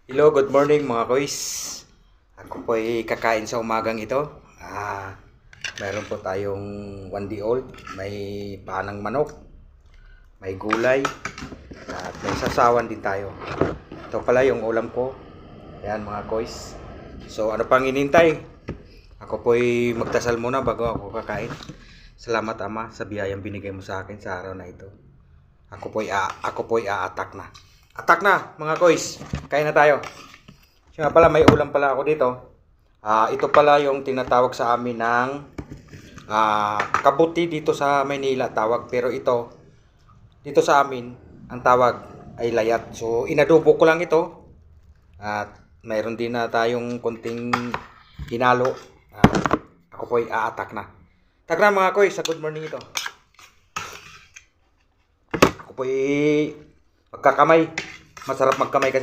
Hello, good morning mga kois. Ako po ay kakain sa umagang ito. Meron po tayong 1 day old. May panang manok, may gulay, at may sasawan din tayo. Ito pala yung ulam ko. Ayan mga kois. So ano pang inintay? Ako po ay magdasal muna bago ako kakain. Salamat Ama sa biyayang binigay mo sa akin sa araw na ito. Ako po ay a-attack na. Attack na mga kois. Kain na tayo. Siya pala may ulam pala ako dito. Ito pala yung tinatawag sa amin ng kabuti dito sa Maynila tawag. Pero ito dito sa amin ang tawag ay layat. So inadobo ko lang ito. At mayroon din na tayong konting hinalo. Ako po ay a-attack na. Attack na mga kois. Sa good morning ito. Ako po ay magkakamay. Masarap magkamay kasi